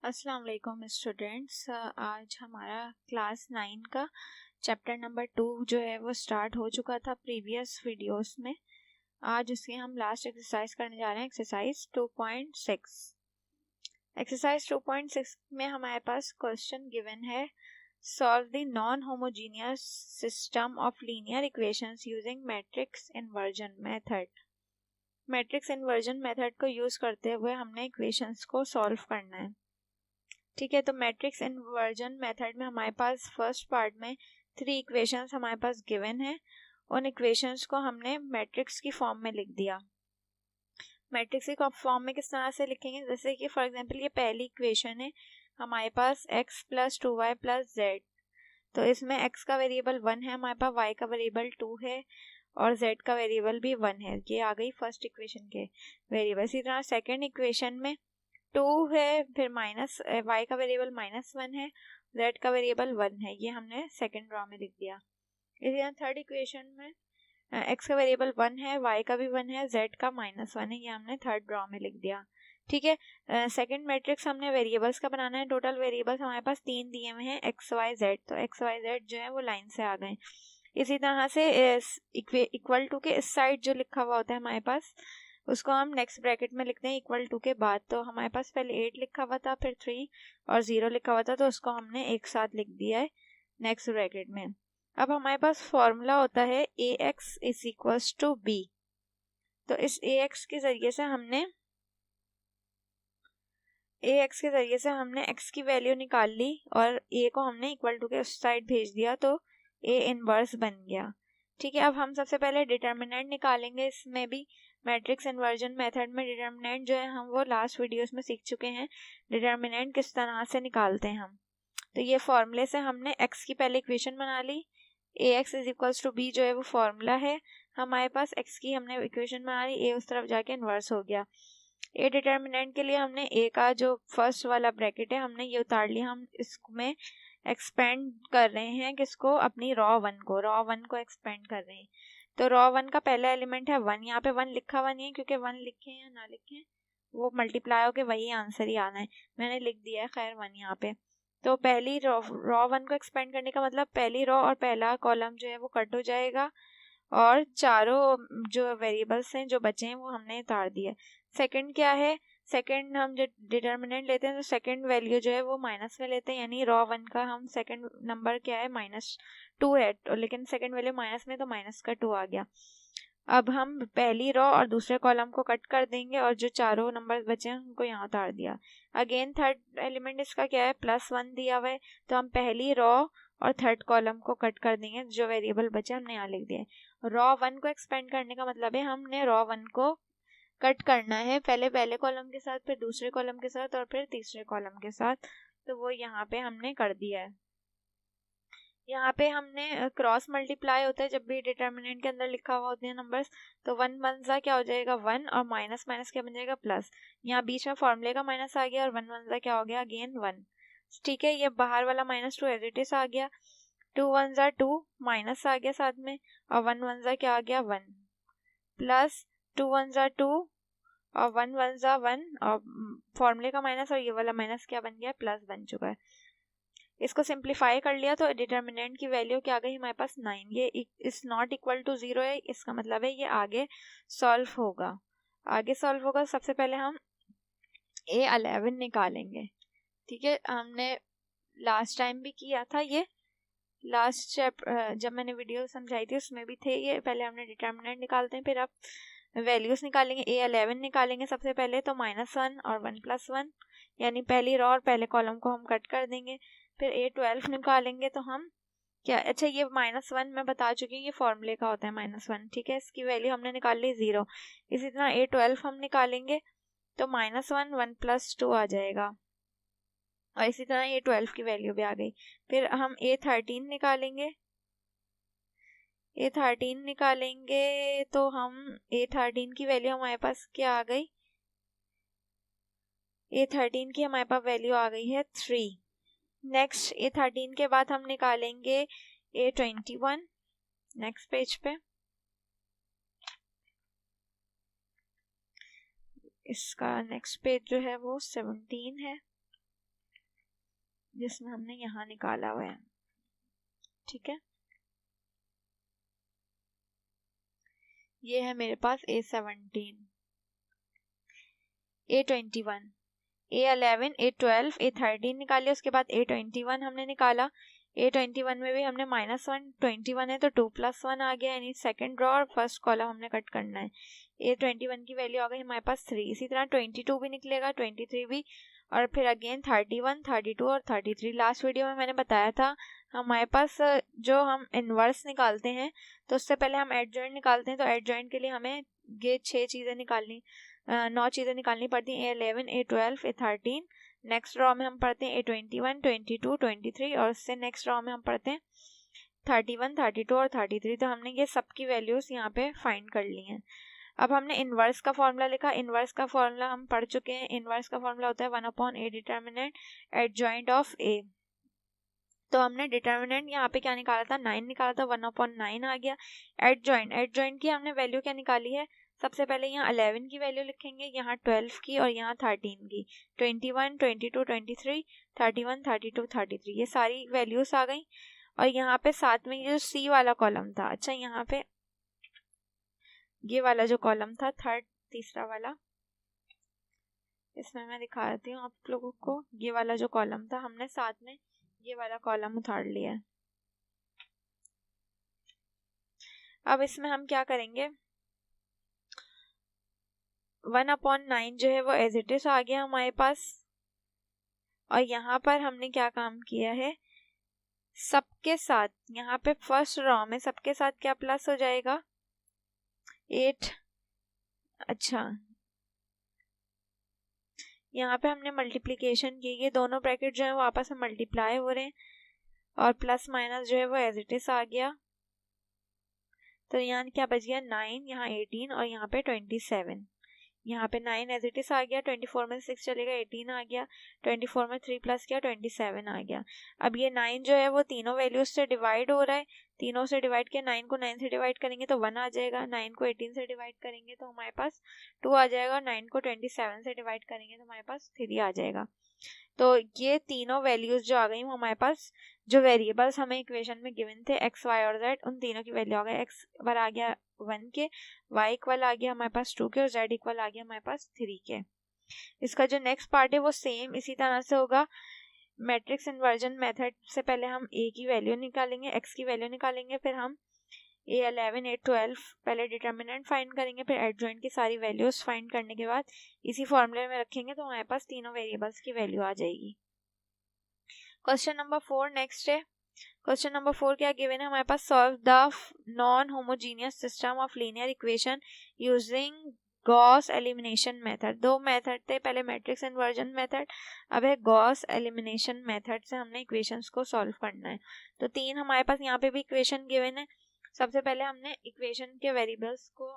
अस्सलाम वालेकुम स्टूडेंट्स। आज हमारा क्लास 9 का चैप्टर नंबर 2 जो है वो स्टार्ट हो चुका था प्रीवियस वीडियोस में। आज उसकी हम लास्ट एक्सरसाइज करने जा रहे हैं, एक्सरसाइज 2.6। एक्सरसाइज 2.6 में हमारे पास क्वेश्चन गिवन है, solve the non homogeneous system of linear equations using matrix inversion method. Matrix inversion method को यूज करते हुए हमने इक्वेशंस को सॉल्व करना है। ठीक है, तो मैट्रिक्स इन्वर्जन मेथड में हमारे पास फर्स्ट पार्ट में 3 इक्वेशंस हमारे पास गिवन है। उन इक्वेशंस को हमने मैट्रिक्स की फॉर्म में लिख दिया। मैट्रिक्स की फॉर्म में किस तरह से लिखेंगे, जैसे कि फॉर एग्जांपल ये पहली इक्वेशन है हमारे पास x + 2y + z। तो इसमें x का वेरिएबल 1 है, हमारे पास y का वेरिएबल 2 है और z का वेरिएबल भी 1 है। ये आ गई फर्स्ट इक्वेशन के वेरिएबल। इसी तरह सेकेंड इक्वेशन में 2 है, फिर माइनस y का वेरिएबल -1 है, z का वेरिएबल 1 है। ये हमने सेकंड रॉ में लिख दिया। इसी तरह थर्ड इक्वेशन में x का वेरिएबल 1 है, y का भी 1 है, z का -1 है। ये हमने थर्ड रॉ में लिख दिया। ठीक है, सेकंड मैट्रिक्स हमने वेरिएबल्स का बनाना है। टोटल वेरिएबल्स हमारे पास 3 दिए हुए हैं, x y z। तो x y z जो है वो लाइन से आ गए। इसी तरह से इक्वल टू के इस साइड जो लिखा हुआ होता है हमारे पास, उसको हम नेक्स्ट ब्रैकेट में लिखते हैं इक्वल टू के बाद। तो हमारे पास पहले 8 लिखा हुआ था, फिर 3 और 0 लिखा हुआ था, तो उसको हमने एक साथ लिख दिया है नेक्स्ट ब्रैकेट में। अब हमारे पास फॉर्मूला होता है ax = b। तो इस ax के जरिए से हमने x की वैल्यू निकाल ली और a को हमने इक्वल टू के उस साइड भेज दिया, तो a इनवर्स बन गया। ठीक है, अब हम सबसे पहले डिटर्मिनेंट निकालेंगे। इसमें भी मैट्रिक्स इन्वर्जन मेथड में डिटर्मिनेंट जो है हम वो लास्ट वीडियोस में सीख चुके हैं, डिटर्मिनेंट किस तरह से निकालते हैं हम। तो ये फॉर्मूले से हमने x की पहले इक्वेशन बना ली, ax = b जो है वो फॉर्मूला है हमारे पास। x की हमने इक्वेशन बना ली, a उस तरफ जाके इन्वर्स हो गया। ए डिटर्मिनेंट के लिए हमने ए का जो फर्स्ट वाला ब्रैकेट है हमने ये उतार लिया। हम इसमें एक्सपेंड कर रहे हैं किसको, अपनी रॉ वन को एक्सपेंड कर रहे हैं। तो रॉ 1 का पहला एलिमेंट है 1। यहाँ पे 1 लिखा हुआ नहीं है, क्योंकि 1 लिखें या ना लिखें वो मल्टीप्लाई होके वही आंसर ही आना है। मैंने लिख दिया है खैर 1 यहाँ पे। तो पहली रॉ 1 को एक्सपेंड करने का मतलब पहली रॉ और पहला कॉलम जो है वो कट हो जाएगा और चारों जो वेरिएबल्स हैं जो बचे हैं वो हमने उतार दिया। सेकंड क्या है, सेकंड हम जो डिटर्मिनेंट लेते हैं तो सेकंड वैल्यू जो है वो माइनस में लेते हैं, यानी रॉ 1 का हम सेकंड नंबर क्या है -2 है, लेकिन सेकंड वैल्यू माइनस में तो -2 आ गया। अब हम पहली रॉ और दूसरे कॉलम को कट कर देंगे और जो चारों नंबर बचे हैं उनको यहाँ उतार दिया। अगेन थर्ड एलिमेंट इसका क्या है, +1 दिया हुआ है, तो हम पहली रॉ और थर्ड कॉलम को कट कर देंगे। जो वेरिएबल बचे हमने यहाँ लिख दिया। रॉ 1 को एक्सपेंड करने का मतलब है हमने रॉ 1 को कट करना है, पहले कॉलम के साथ, फिर दूसरे कॉलम के साथ और फिर तीसरे कॉलम के साथ। तो वो यहाँ पे हमने कर दिया है। यहाँ पे हमने क्रॉस मल्टीप्लाई होता है जब भी डिटर्मिनेंट के अंदर लिखा हुआ होते हैं नंबर्स। तो 1 1 सा क्या हो जाएगा 1 और माइनस माइनस क्या बन जाएगा प्लस। यहाँ बीच में फॉर्मूले का माइनस आ गया और 1 1 सा क्या हो गया अगेन 1। ठीक है, ये बाहर वाला -2 एज इट इज आ गया। 2 1 सा 2 माइनस आ गया साथ में और 1 1 सा क्या आ गया 1 प्लस 2 1 सा 2 और 1 1 सा 1 और फॉर्मूले का माइनस और ये वाला माइनस क्या बन गया प्लस बन चुका है। इसको सिंप्लीफाई कर लिया तो डिटर्मिनेंट की वैल्यू क्या आ गई हमारे पास 9। ये इस नॉट इक्वल टू 0 है, इसका मतलब है ये आगे सॉल्व होगा। सबसे पहले हम A11 निकालेंगे। ठीक है, हमने लास्ट टाइम भी किया था ये, लास्ट जब मैंने वीडियो समझाई थी उसमें भी थे ये। पहले हमने डिटर्मिनेंट निकालते हैं, फिर आप वैल्यूज निकालेंगे। A11 निकालेंगे सबसे पहले, तो -1 और 1 + 1, यानी पहली रॉ और पहले कॉलम को हम कट कर देंगे। फिर A12 निकालेंगे तो हम क्या, अच्छा ये -1 मैं बता चुकी हूँ, ये फॉर्मूले का होता है -1। ठीक है, इसकी वैल्यू हमने निकाल ली 0। इसी तरह A12 हम निकालेंगे तो -1 1 + 2 आ जाएगा और इसी तरह A12 की वैल्यू भी आ गई। फिर हम A13 निकालेंगे तो हम A13 की वैल्यू हमारे पास क्या आ गई, A13 की हमारे पास वैल्यू आ गई है 3। नेक्स्ट A13 के बाद हम निकालेंगे A21। नेक्स्ट पेज पे इसका नेक्स्ट पेज जो है वो 17 है। जिसमें हमने यहाँ निकाला हुआ है। ठीक है, ये है मेरे पास A17, A21, A11, A12, A13 निकाले, उसके बाद A21 हमने निकाला। A21 में भी हमने -1, 21 है तो 2 + 1 आ गया, यानी सेकंड रो और फर्स्ट कॉलम हमने कट करना है। A21 की वैल्यू आ गई हमारे पास 3। इसी तरह 22 भी निकलेगा, 23 भी, और फिर अगेन 31, 32 और 33। लास्ट वीडियो में मैंने बताया था हमारे पास जो हम इनवर्स निकालते हैं तो उससे पहले हम एडजॉइंट निकालते हैं। तो एडजॉइंट के लिए हमें ये 9 चीज़ें निकालनी पड़ती हैं, A11, A12, A13। Next row में हम पढ़ते हैं A21, 22, 23 और उससे नेक्स्ट रो में हम पढ़ते हैं 31, 32 और 33। तो हमने ये सब की वैल्यूज यहाँ पे फाइंड कर ली हैं। अब हमने इनवर्स का फॉर्मूला लिखा। इनवर्स का फॉर्मूला हम पढ़ चुके हैं। इनवर्स का फॉर्मूला होता है 1/a determinant adjoint of A। तो हमने डिटर्मिनेंट यहाँ पे क्या निकाला था, 9 निकाला था, 1/9 आ गया। एडजॉइंट की हमने वैल्यू क्या निकाली है, सबसे पहले यहाँ 11 की वैल्यू लिखेंगे, यहाँ 12 की और यहाँ 13 की। 21, 22, 23, 31, 32, 33 ये सारी वैल्यूज आ गई। और यहाँ पे साथ में ये जो सी वाला कॉलम था, अच्छा यहाँ पे ये वाला जो कॉलम था तीसरा वाला, इसमें मैं दिखा देती हूँ आप लोगों को। ये वाला जो कॉलम था हमने साथ में ये वाला कॉलम उतार लिया है। अब इसमें हम क्या करेंगे, 1/9 जो है वो एज इट इज आ गया हमारे पास। और यहाँ पर हमने क्या काम किया है, सबके साथ यहाँ पे फर्स्ट रो में सबके साथ क्या प्लस हो जाएगा, 8। अच्छा, यहाँ पे हमने मल्टीप्लिकेशन की, ये दोनों ब्रैकेट जो है वो आपस में मल्टीप्लाई हो रहे हैं और प्लस माइनस जो है वो एज इट इज आ गया। तो यहाँ क्या बच गया, 9, यहाँ 18 और यहाँ पे 27। यहाँ पे 9 एज इट इज आ गया, 24 में 6 चलेगा, 18 आ गया, 24 में 3 प्लस किया, 27 आ गया। अब ये 9 जो है वो तीनों वैल्यूज से डिवाइड हो रहा है, तीनों से डिवाइड किया, 9 को 9 से डिवाइड करेंगे तो 1 आ जाएगा, 9 को 18 से डिवाइड करेंगे तो हमारे पास 2 आ जाएगा, 9 को 27 से डिवाइड करेंगे तो हमारे पास 3 आ जाएगा। तो ये तीनों वैल्यूज जो आ गई वो हमारे पास, जो वेरिएबल्स हमें इक्वेशन में गिवन थे x, y और z, उन तीनों की वैल्यू आ गई। x पर आ गया 1 के, y इक्वल आ गया हमारे पास 2 के और z इक्वल आ गया हमारे पास 3 के। इसका जो नेक्स्ट पार्ट है वो सेम इसी तरह से होगा। मैट्रिक्स इन्वर्जन मेथड से पहले हम a की वैल्यू निकालेंगे, x की वैल्यू निकालेंगे, फिर हम A11, A12 पहले डिटर्मिनेंट फाइंड करेंगे, फिर एडजॉइंट की सारी वैल्यूज फाइंड करने के बाद इसी फॉर्मूले में रखेंगे तो हमारे पास तीनों वेरिएबल्स की वैल्यू आ जाएगी। क्वेश्चन नंबर 4 नेक्स्ट है। क्वेश्चन नंबर 4 क्या गिवन है हमारे पास, solve the non homogeneous system of linear equation using Gauss elimination method. दो मेथड थे, पहले मैट्रिक्स इन्वर्जन मेथड, अब है गॉस एलिमिनेशन मेथड से हमने इक्वेशंस को सॉल्व करना है। तो 3 हमारे पास यहाँ पे भी इक्वेशन गिवन है। सबसे पहले हमने इक्वेशन के वेरिएबल्स को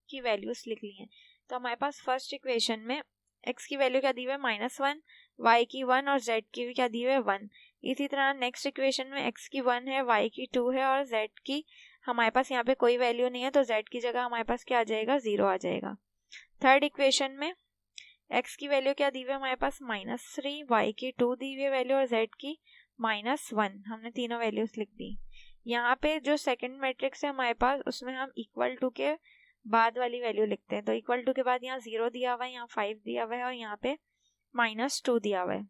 की वैल्यूज लिख ली हैं। तो हमारे पास फर्स्ट इक्वेशन में x की वैल्यू क्या दी हुई है, -1, y की 1 और z की भी क्या दी हुई है, 1। इसी तरह नेक्स्ट इक्वेशन में x की 1 है, y की 2 है और z की हमारे पास यहाँ पे कोई वैल्यू नहीं है, तो z की जगह हमारे पास क्या आ जाएगा, 0 आ जाएगा। थर्ड इक्वेशन में x की वैल्यू क्या दी हुई है हमारे पास, -3, y की 2 दी हुई है वैल्यू और z की -1। हमने तीनों वैल्यूज लिख दी। यहाँ पे जो सेकंड मैट्रिक्स है हमारे पास उसमें हम इक्वल टू के बाद वाली वैल्यू लिखते हैं। तो इक्वल टू के बाद यहाँ 0 दिया हुआ है, यहाँ 5 दिया हुआ है और यहाँ पे -2 दिया हुआ है।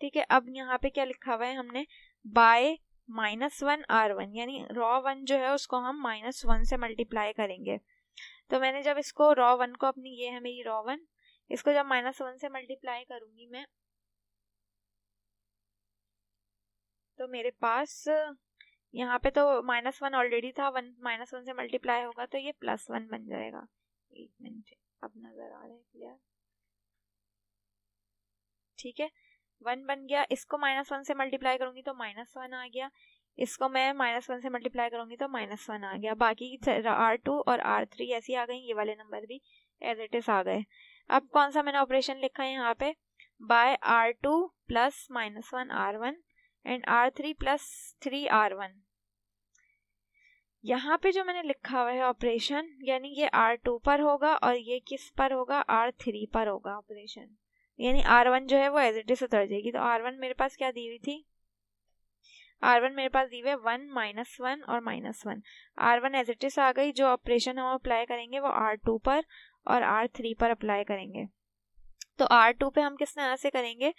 ठीक है, अब यहाँ पे क्या लिखा हुआ है हमने, बाय -1 R1, यानी रॉ 1 जो है उसको हम -1 से मल्टीप्लाई करेंगे। तो मैंने जब इसको रॉ 1 को, अपनी ये है मेरी रॉ 1, इसको जब -1 से मल्टीप्लाई करूंगी मैं तो मेरे पास यहाँ पे तो -1 ऑलरेडी था, -1 से मल्टीप्लाई होगा तो ये +1 बन जाएगा। एक मिनट, अब नजर आ रहा है क्लियर, ठीक है, 1 बन गया। इसको -1 से मल्टीप्लाई करूंगी तो -1 आ गया, इसको मैं -1 से मल्टीप्लाई करूंगी तो -1 आ गया। बाकी R2 और R3 ऐसी आ गई, ये वाले नंबर भी एज इट इज आ गए। अब कौन सा मैंने ऑपरेशन लिखा है यहाँ पे, bye R2 plus -1 R1 and R3 plus 3 R1। यहाँ पे जो मैंने लिखा हुआ है ऑपरेशन, यानी ये R2 पर होगा और ये किस पर होगा, R3 पर होगा ऑपरेशन। यानी R1 जो है वो एज इट इज उतर जाएगी। तो R1 मेरे पास क्या दी हुई थी, R1 मेरे पास दी हुई है 1 -1 और -1। R1 एज इट इज आ गई। जो ऑपरेशन हम अप्लाई करेंगे वो R2 पर और R3 पर अप्लाई करेंगे। तो R2 पे हम किस तरह से करेंगे,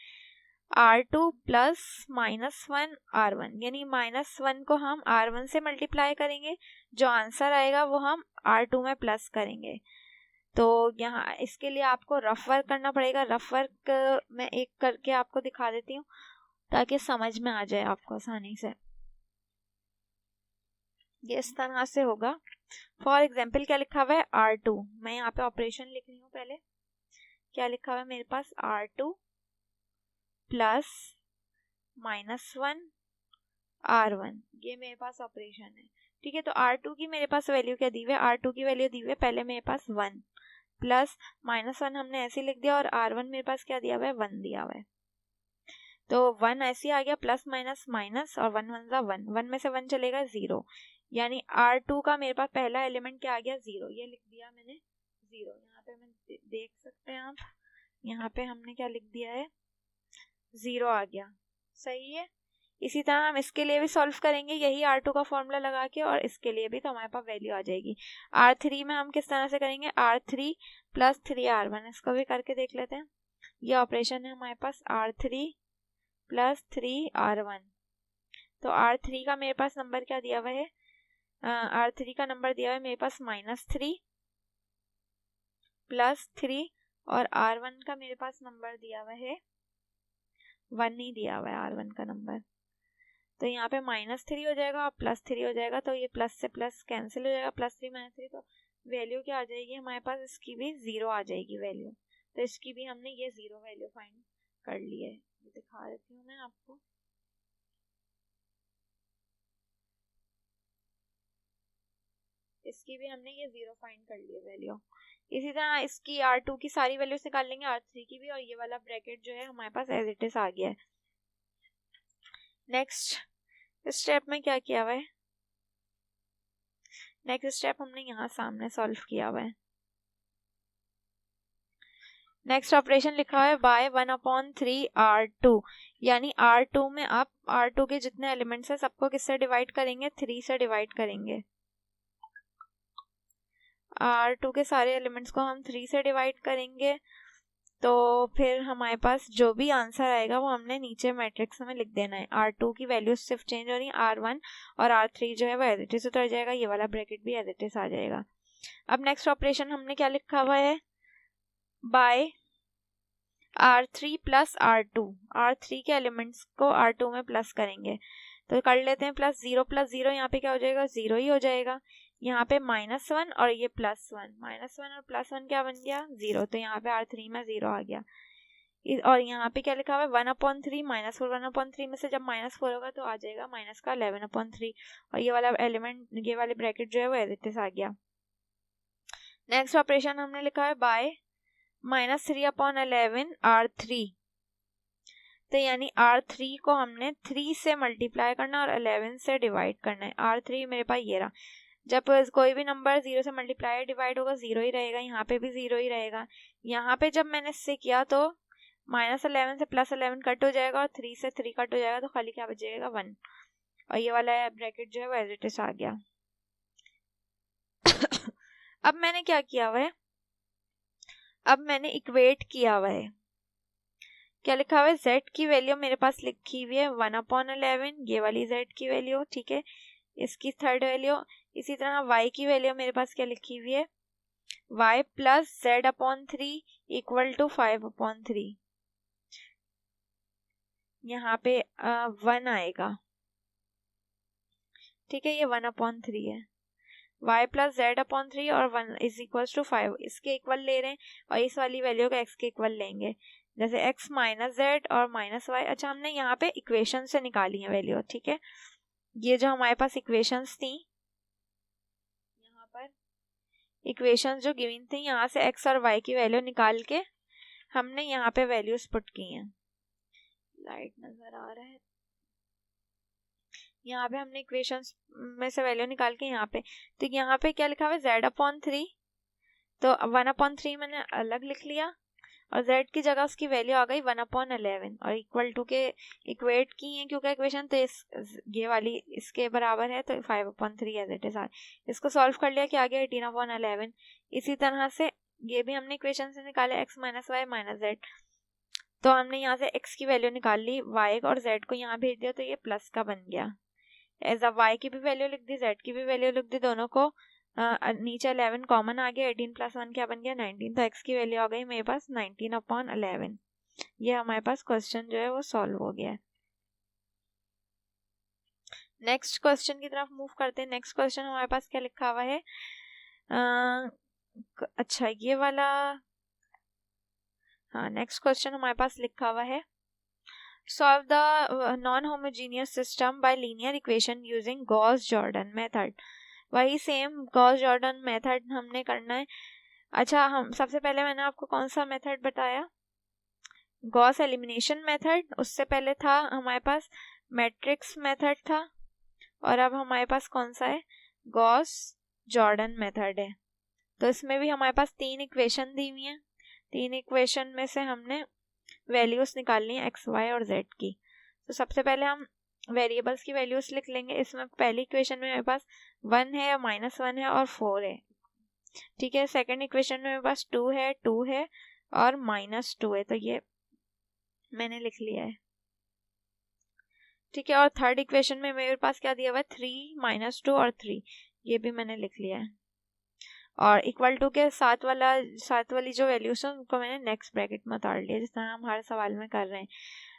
R2 प्लस -1 R1, यानी -1 को हम R1 से मल्टीप्लाई करेंगे, जो आंसर आएगा वो हम R2 में प्लस करेंगे। तो यहाँ इसके लिए आपको रफ वर्क करना पड़ेगा। रफ वर्क मैं एक करके आपको दिखा देती हूँ ताकि समझ में आ जाए आपको आसानी से। ये इस तरह से होगा। फॉर एग्जाम्पल क्या लिखा हुआ है, R2, मैं यहाँ पे ऑपरेशन लिख रही हूँ। पहले क्या लिखा हुआ है मेरे पास, R2 प्लस -1 R1, ये मेरे पास ऑपरेशन है। ठीक है, तो R2 की मेरे पास वैल्यू क्या दी हुई है, R2 की वैल्यू दी हुई है पहले मेरे पास 1 प्लस -1 हमने ऐसे लिख दिया, और R1 मेरे पास क्या दिया हुआ है, 1 दिया हुआ है। तो 1 ऐसे आ गया, प्लस माइनस माइनस, और 1 1 1, 1 में से 1 चलेगा 0, यानी R2 का मेरे पास पहला एलिमेंट क्या आ गया, 0। ये लिख दिया मैंने 0। यहाँ पे मैं देख सकते हैं आप, यहाँ पे हमने क्या लिख दिया है, 0 आ गया। सही है। इसी तरह हम इसके लिए भी सॉल्व करेंगे यही R2 का फॉर्मूला लगा के, और इसके लिए भी, तो हमारे पास वैल्यू आ जाएगी। R3 में हम किस तरह से करेंगे, R3 प्लस 3 R1, इसको भी करके देख लेते हैं। ये ऑपरेशन है हमारे पास, R3 प्लस 3 R1। तो R3 का मेरे पास नंबर क्या दिया हुआ है, R3 का नंबर दिया हुआ है मेरे पास -3 प्लस 3, और R1 का मेरे पास नंबर दिया हुआ है 1 ही दिया हुआ है R1 का नंबर। तो यहाँ पे -3 हो जाएगा और +3 हो जाएगा, तो ये प्लस से प्लस कैंसिल हो जाएगा, +3 -3, तो वैल्यू क्या आ जाएगी हमारे पास, इसकी भी 0 आ जाएगी वैल्यू। तो इसकी भी हमने ये 0 वैल्यू फाइंड कर ली है। दिखा देती हूँ मैं आपको। इसकी भी हमने ये 0 फाइंड कर ली है वैल्यू। इसी तरह इसकी R2 की सारी वैल्यूज निकाल लेंगे, R3 की भी, और ये वाला ब्रैकेट जो है हमारे पास एज इट इज आ गया है। नेक्स्ट स्टेप में क्या किया हुआ है, नेक्स्ट स्टेप हमने यहाँ सामने सॉल्व किया हुआ है। नेक्स्ट ऑपरेशन लिखा हुआ है बाय 1/3 R2, यानी R2 में आप R2 के जितने एलिमेंट्स हैं सबको किससे डिवाइड करेंगे, 3 से डिवाइड करेंगे। R2 के सारे एलिमेंट्स को हम 3 से डिवाइड करेंगे, तो फिर हमारे पास जो भी आंसर आएगा वो हमने नीचे मैट्रिक्स में लिख देना है। R2 की वैल्यू सिर्फ चेंज हो रही है, R1 और R3 जो है वो एज इट इज उतर जाएगा, ये वाला ब्रैकेट भी एज इट इज आ जाएगा। अब नेक्स्ट ऑपरेशन हमने क्या लिखा हुआ है, bye R3 plus R2, R3 के एलिमेंट्स को R2 में प्लस करेंगे, तो कर लेते हैं। +0 यहाँ पे क्या हो जाएगा, 0 ही हो जाएगा। यहाँ पे -1 और ये +1, -1 और +1 क्या बन गया, 0, तो यहाँ पे R3 में 0 आ गया। और यहाँ पे क्या लिखा हुआ है, 1/3 -4, 1/3 में से जब -4 होगा तो आ जाएगा माइनस का 11/3, और ये वाला एलिमेंट, ये वाले ब्रैकेट जो है वो एज इट इज आ गया। नेक्स्ट ऑपरेशन हमने लिखा है बाय -3/11 R3, तो यानी R3 को हमने 3 से मल्टीप्लाई करना और 11 से डिवाइड करना है। R3 मेरे पास ये रहा। जब कोई भी नंबर 0 से मल्टीप्लाई डिवाइड होगा 0 ही रहेगा, यहाँ पे भी 0 ही रहेगा। यहाँ पे जब मैंने इससे किया तो -11 से +11 कट हो जाएगा और 3 से 3 कट हो जाएगा, तो खाली क्या बचेगा, 1, और ये वाला ब्रैकेट जो है वो एज इट इज आ गया। अब मैंने क्या किया हुआ है, अब मैंने इक्वेट किया हुआ है। क्या लिखा हुआ है, z की वैल्यू मेरे पास लिखी हुई है 1/11, ये वाली z की वैल्यू, ठीक है, इसकी थर्ड वैल्यू। इसी तरह y की वैल्यू मेरे पास क्या लिखी हुई है, y plus z/3 equal to 5/3, यहाँ पे 1 आएगा, ठीक है, ये 1/3 है। y प्लस z/3 और 1 इज इक्वल टू 5, इसके इक्वल ले रहे हैं, और इस वाली वैल्यू को x के इक्वल लेंगे, जैसे x माइनस z और माइनस y। अच्छा, हमने यहाँ पे इक्वेशन से निकाली है वैल्यू, ठीक है, ये जो हमारे पास इक्वेशंस थी, यहाँ पर इक्वेशंस जो गिवन थी, यहाँ से x और y की वैल्यू निकाल के हमने यहाँ पे वैल्यूज पुट की हैं। लाइट नजर आ रहा है, यहाँ पे हमने इक्वेशंस में से वैल्यू निकाल के यहाँ पे, तो यहाँ पे क्या लिखा हुआ है z/3, तो 1/3 मैंने अलग लिख लिया, और z की जगह उसकी वैल्यू आ गई 1/11 और इक्वल टू के इक्वेट की है क्योंकि इक्वेशन, तो ये वाली इसके बराबर है तो 5/3 एज इट इज। इसको सॉल्व कर लिया कि आ गया 18/11। इसी तरह से ये भी हमने इक्वेशन से निकाले x - y - z, तो हमने यहाँ से x की वैल्यू निकाल ली, y और z को यहाँ भेज दिया तो ये प्लस का बन गया। एज अब y की भी वैल्यू लिख दी, z की भी वैल्यू लिख दी, दोनों को नीचे 11 कॉमन आ गया, 18 + 1 क्या बन गया 19, तो x की वैल्यू आ गई मेरे पास 19/11। ये हमारे पास क्वेश्चन जो है वो सॉल्व हो गया है। नेक्स्ट क्वेश्चन की तरफ मूव करते हैं। नेक्स्ट क्वेश्चन हमारे पास क्या लिखा हुआ है, अच्छा ये वाला, हाँ नेक्स्ट क्वेश्चन हमारे पास लिखा हुआ है, solve the non homogeneous system by linear equation using Gauss Jordan method. वही सेम गॉस जॉर्डन मेथड हमने करना है। अच्छा, हम सबसे पहले मैंने आपको कौन सा मेथड बताया, गॉस एलिमिनेशन मेथड। उससे पहले था हमारे पास मैट्रिक्स मेथड था, और अब हमारे पास कौन सा है, गॉस जॉर्डन मेथड है। तो इसमें भी हमारे पास 3 इक्वेशन दी हुई हैं, 3 इक्वेशन में से हमने वैल्यूज निकालनी है x, y और z की। तो सबसे पहले हम वेरिएबल्स की वैल्यूज लिख लेंगे। इसमें पहली इक्वेशन में मेरे पास 1 है, -1 है और 4 है, ठीक है। सेकंड इक्वेशन में मेरे पास 2 है और -2 है, तो ये मैंने लिख लिया है, ठीक है। और थर्ड इक्वेशन में मेरे पास क्या दिया हुआ है, 3 - 2 और 3, ये भी मैंने लिख लिया है। और इक्वल टू के साथ वाली जो वैल्यूज है उनको मैंने नेक्स्ट ब्रैकेट में उतार लिया, जिस तरह हम हर सवाल में कर रहे हैं।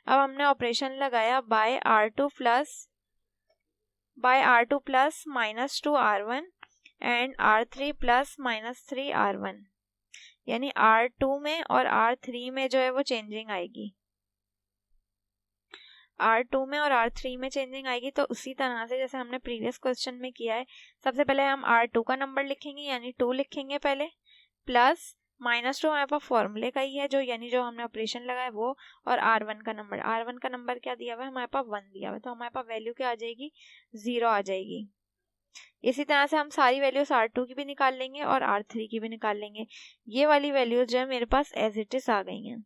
अब हमने ऑपरेशन लगाया bye R2 plus -2R1 and R3 plus -3R1, यानी R2 में और R3 में जो है वो चेंजिंग आएगी, R2 में और R3 में चेंजिंग आएगी। तो उसी तरह से जैसे हमने प्रीवियस क्वेश्चन में किया है, सबसे पहले हम R2 का नंबर लिखेंगे, यानी 2 लिखेंगे पहले, प्लस -2 हमारे पास फॉर्मूले का ही है जो, यानी जो हमने ऑपरेशन लगाया वो, और R1 का नंबर क्या दिया हुआ है, हमारे पास 1 दिया हुआ है, तो हमारे पास वैल्यू क्या आ जाएगी, 0 आ जाएगी। इसी तरह से हम सारी वैल्यूज R2 की भी निकाल लेंगे और R3 की भी निकाल लेंगे। ये वाली वैल्यूज जो है मेरे पास एज इट इज आ गई हैं।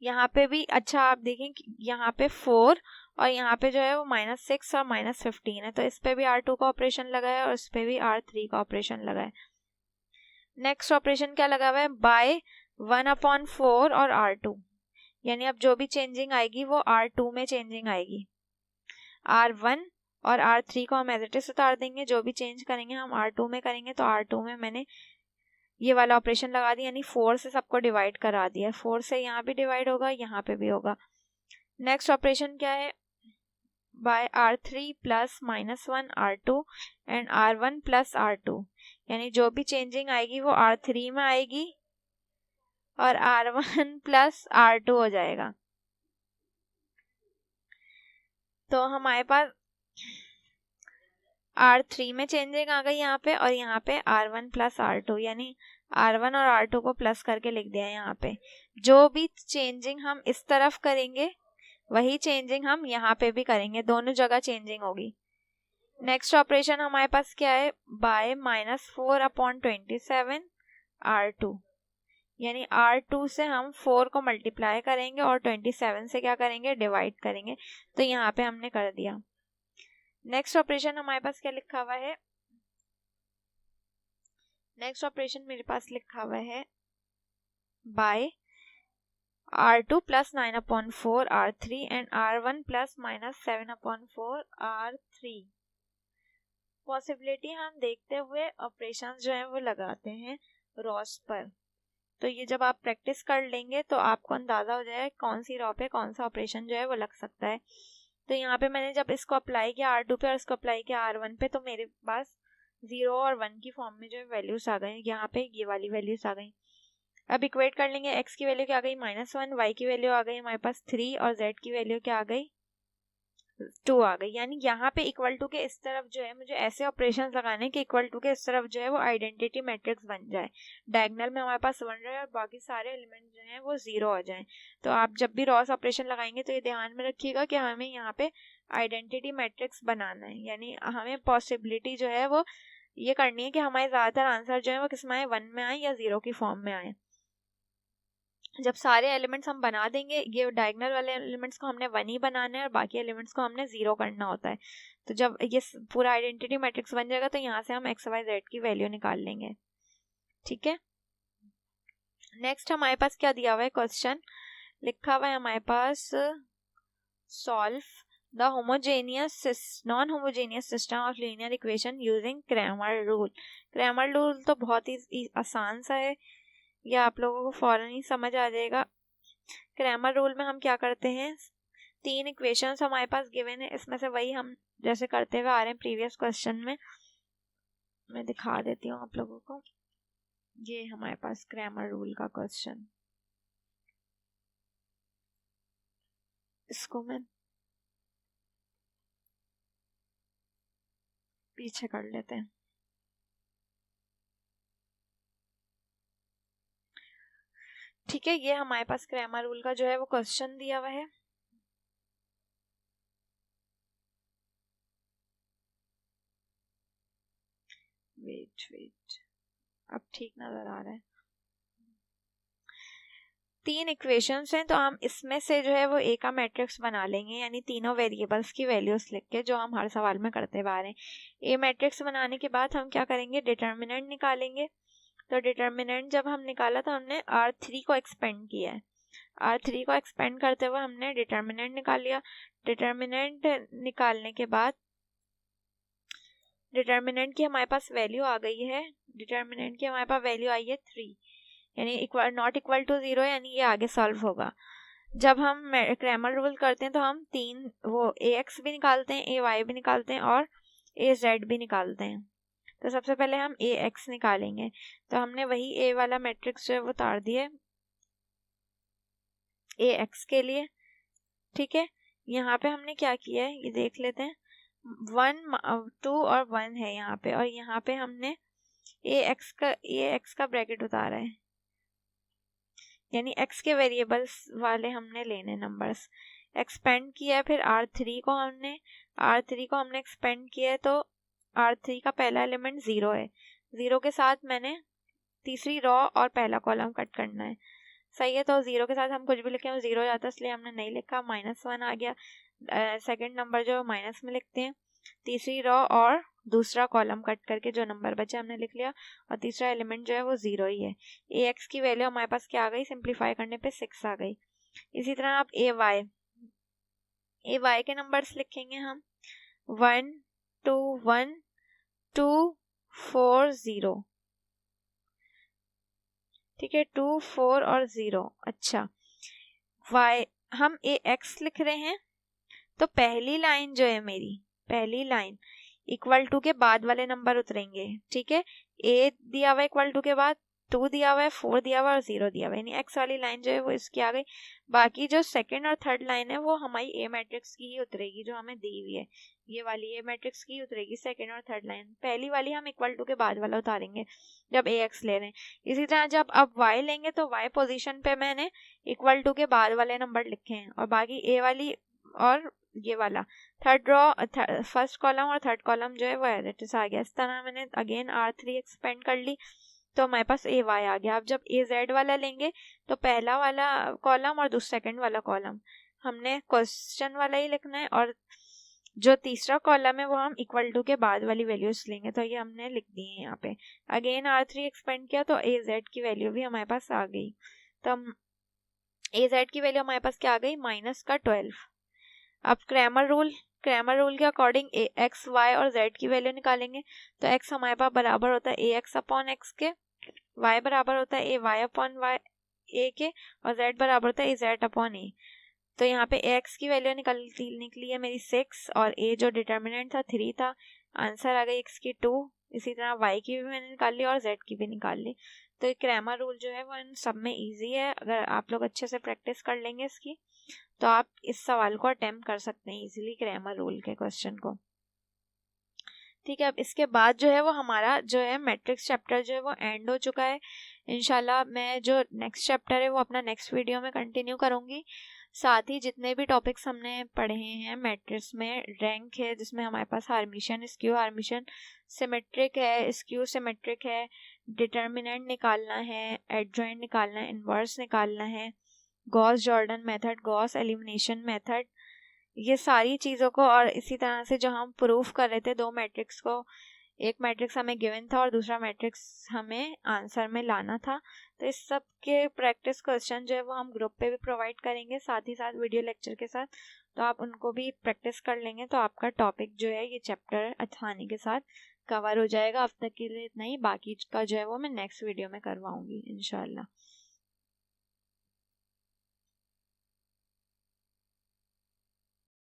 यहाँ पे भी अच्छा आप देखें कि यहाँ पे 4 और यहाँ पे जो है वो -6 और -15 है, तो इस पे भी R2 का ऑपरेशन लगा है और इस पे भी R3 का ऑपरेशन लगा है। नेक्स्ट ऑपरेशन क्या लगा हुआ है, बाय 1/4 और R2, यानी अब जो भी चेंजिंग आएगी वो R2 में चेंजिंग आएगी। R1 और R3 को हम एज इट इज उतार देंगे, जो भी चेंज करेंगे हम R2 में करेंगे, तो R2 में मैंने ये वाला ऑपरेशन लगा दिया, यानी 4 से सबको डिवाइड करा दिया, 4 से यहाँ भी डिवाइड होगा, यहाँ पे भी होगा। नेक्स्ट ऑपरेशन क्या है, bye R3 plus -1 R2 and R1 plus R2, यानी जो भी चेंजिंग आएगी वो R3 में आएगी और R1 प्लस R2 हो जाएगा। तो हमारे पास R3 में चेंजिंग आ गई यहाँ पे, और यहाँ पे R1 प्लस R2, यानी R1 और R2 को प्लस करके लिख दिया यहाँ पे। जो भी चेंजिंग हम इस तरफ करेंगे वही चेंजिंग हम यहाँ पे भी करेंगे, दोनों जगह चेंजिंग होगी। नेक्स्ट ऑपरेशन हमारे पास क्या है, बाय -4/27 R2, यानी R2 से हम 4 को मल्टीप्लाई करेंगे और 27 से क्या करेंगे, डिवाइड करेंगे, तो यहाँ पे हमने कर दिया। नेक्स्ट ऑपरेशन हमारे पास क्या लिखा हुआ है, नेक्स्ट ऑपरेशन मेरे पास लिखा हुआ है by R2 plus 9/4 R3 and R1 plus -7/4 R3। Possibility हम देखते हुए ऑपरेशन जो है वो लगाते हैं रॉस पर। तो ये जब आप प्रैक्टिस कर लेंगे तो आपको अंदाजा हो जाएगा कौन सी रॉ पे कौन सा ऑपरेशन जो है वो लग सकता है। तो यहाँ पे मैंने जब इसको अप्लाई किया R2 पे और इसको अप्लाई किया R1 पे, तो मेरे पास 0 और 1 की फॉर्म में जो है वैल्यूज आ गई, यहाँ पे ये वाली वैल्यूज आ गई। अब इक्वेट कर लेंगे, x की वैल्यू क्या आ गई -1, y की वैल्यू आ गई हमारे पास 3 और z की वैल्यू क्या आ गई 2 आ गई। यानी यहाँ पे इक्वल टू के इस तरफ जो है मुझे ऐसे ऑपरेशंस लगाने कि इक्वल टू के इस तरफ जो है वो आइडेंटिटी मैट्रिक्स बन जाए, डायगोनल में हमारे पास 1 रहे और बाकी सारे एलिमेंट जो हैं वो 0 आ जाएं। तो आप जब भी रॉस ऑपरेशन लगाएंगे तो ये ध्यान में रखिएगा कि हमें यहाँ पे आइडेंटिटी मैट्रिक्स बनाना है, यानी हमें पॉसिबिलिटी जो है वो ये करनी है कि हमारे ज़्यादातर आंसर जो है वो किस में आए, 1 में आए या 0 की फॉर्म में आए। जब सारे एलिमेंट्स हम बना देंगे, ये डायगोनल वाले एलिमेंट्स को हमने 1 ही बनाना है और बाकी एलिमेंट्स को हमने 0 करना होता है। तो जब ये पूरा आइडेंटिटी मैट्रिक्स बन जाएगा तो यहाँ से हम एक्स वाई जेड की वैल्यू निकाल लेंगे। ठीक है, नेक्स्ट हमारे पास क्या दिया हुआ है, क्वेश्चन लिखा हुआ है हमारे पास, solve the homogeneous non homogeneous system of linear equation using Cramer rule. Cramer rule तो बहुत ही आसान सा है, ये आप लोगों को फौरन ही समझ आ जाएगा। क्रैमर रूल में हम क्या करते हैं, 3 इक्वेशंस हमारे पास गिवन है, इसमें से वही हम जैसे करते हुए आ रहे हैं प्रीवियस क्वेश्चन में, मैं दिखा देती हूँ आप लोगों को। ये हमारे पास क्रैमर रूल का क्वेश्चन, इसको मैं पीछे कर लेते हैं। ठीक है, ये हमारे पास क्रैमर रूल का जो है वो क्वेश्चन दिया हुआ है। वेट अब ठीक नजर आ रहा है। 3 इक्वेशंस हैं, तो हम इसमें से जो है वो ए का मैट्रिक्स बना लेंगे, यानी तीनों वेरिएबल्स की वैल्यूज लिख के, जो हम हर सवाल में करते हुए आ रहे हैं। ए मैट्रिक्स बनाने के बाद हम क्या करेंगे, डिटर्मिनेंट निकालेंगे। तो डिटर्मिनेंट जब हम निकाला तो हमने R3 को एक्सपेंड किया है, R3 को एक्सपेंड करते हुए हमने डिटर्मिनेंट निकाल लिया। डिटर्मिनेंट निकालने के बाद डिटर्मिनेंट की हमारे पास वैल्यू आ गई है, डिटर्मिनेंट की हमारे पास वैल्यू आई है 3, यानी नॉट इक्वल टू 0, यानी ये आगे सॉल्व होगा। जब हम क्रैमर रूल करते हैं तो हम 3 वो ax भी निकालते हैं, ay भी निकालते हैं और az भी निकालते हैं। तो सबसे पहले हम ax निकालेंगे, तो हमने वही a वाला मैट्रिक्स जो है वो उतार दिया ax के लिए। ठीक है, यहाँ पे हमने क्या किया है ये देख लेते हैं, 1 2 और 1 है यहाँ पे, और यहाँ पे हमने ax का ब्रैकेट उतारा है, यानी x के वेरिएबल्स वाले हमने लेने नंबर्स, एक्सपेंड किया है। फिर R3 को हमने एक्सपेंड किया है, तो R3 का पहला एलिमेंट 0 है, 0 के साथ मैंने तीसरी रो और पहला कॉलम कट करना है। सही है, तो 0 के साथ हम कुछ भी लिखे, हम 0 जाता है इसलिए हमने नहीं लिखा, -1 आ गया। सेकंड नंबर जो माइनस में लिखते हैं, तीसरी रो और दूसरा कॉलम कट करके जो नंबर बचा हमने लिख लिया, और तीसरा एलिमेंट जो है वो 0 ही है। ax की वैल्यू हमारे पास क्या आ गई, सिंप्लीफाई करने पे 6 आ गई। इसी तरह आप ay के नंबर्स लिखेंगे हम, 1 2 1 2 4 0। ठीक है, 2 4 और 0। अच्छा, y हम ax लिख रहे हैं, तो पहली लाइन जो है मेरी, पहली लाइन इक्वल टू के बाद वाले नंबर उतरेंगे। ठीक है, a दिया हुआ इक्वल टू के बाद, 2 दिया हुआ है, 4 दिया हुआ है और 0 दिया हुआ है, यानी x वाली लाइन जो है वो इसकी आ गई। बाकी जो सेकंड और थर्ड लाइन है वो हमारी a मैट्रिक्स की ही उतरेगी, जो हमें दी हुई है, ये वाली a मैट्रिक्स की उतरेगी सेकंड और थर्ड लाइन। पहली वाली हम इक्वल टू के बाद वाला उतारेंगे जब ax ले रहे हैं। इसी तरह जब अब y लेंगे तो y पोजीशन पे मैंने इक्वल टू के बाद वाले नंबर लिखे हैं, और बाकी a वाली और ये वाला थर्ड रो, फर्स्ट कॉलम और थर्ड कॉलम जो है वो एज इट इज आ गया। इस तरह मैंने अगेन R3 एक्सपेंड कर ली, तो हमारे पास ay आ गया। अब जब az वाला लेंगे तो पहला वाला कॉलम और सेकंड वाला कॉलम हमने क्वेश्चन वाला ही लिखना है, और जो तीसरा कॉलम है वो हम इक्वल टू के बाद वाली वैल्यूज लेंगे, तो ये हमने लिख दी है यहाँ पे। अगेन R3 एक्सपेंड किया तो az की वैल्यू भी हमारे पास आ गई, तो az की वैल्यू हमारे पास क्या आ गई, -12। अब क्रैमर रूल के अकॉर्डिंग x y और z की वैल्यू निकालेंगे, तो x हमारे पास बराबर होता है ax अपॉन x के, y बराबर होता है ay अपॉन a के, और z बराबर होता है az अपॉन a। तो यहाँ पे x की वैल्यू निकली है मेरी 6, और a जो डिटर्मिनेंट था 3 था, आंसर आ गई x की 2। इसी तरह y की भी मैंने निकाल ली और z की भी निकाल ली। तो ये क्रैमर रूल जो है वो इन सब में इजी है, अगर आप लोग अच्छे से प्रैक्टिस कर लेंगे इसकी तो आप इस सवाल को अटेम्प्ट कर सकते हैं इजीली, क्रैमर रूल के क्वेश्चन को। ठीक है, अब इसके बाद जो है वो हमारा जो है मैट्रिक्स चैप्टर जो है वो एंड हो चुका है। इंशाल्लाह मैं जो नेक्स्ट चैप्टर है वो अपना नेक्स्ट वीडियो में कंटिन्यू करूँगी। साथ ही जितने भी टॉपिक्स हमने पढ़े हैं मैट्रिक्स में, रैंक है जिसमें हमारे पास हार्मिशन, स्क्यू हार्मिशन, सिमेट्रिक है, स्क्यू सिमेट्रिक है, डिटर्मिनेंट निकालना है, एडजॉइंट निकालना है, इन्वर्स निकालना है, Gauss Jordan method, Gauss elimination method, ये सारी चीज़ों को, और इसी तरह से जो हम प्रूफ कर रहे थे दो मैट्रिक्स को, एक मैट्रिक्स हमें गिवन था और दूसरा मैट्रिक्स हमें आंसर में लाना था। तो इस सब के प्रैक्टिस क्वेश्चन जो है वो हम ग्रुप पे भी प्रोवाइड करेंगे साथ ही साथ वीडियो लेक्चर के साथ, तो आप उनको भी प्रैक्टिस कर लेंगे तो आपका टॉपिक जो है ये चैप्टर आसानी के साथ कवर हो जाएगा। अब तक के लिए इतना ही, बाकी का जो है वो मैं नेक्स्ट वीडियो में करवाऊंगी इंशाल्लाह।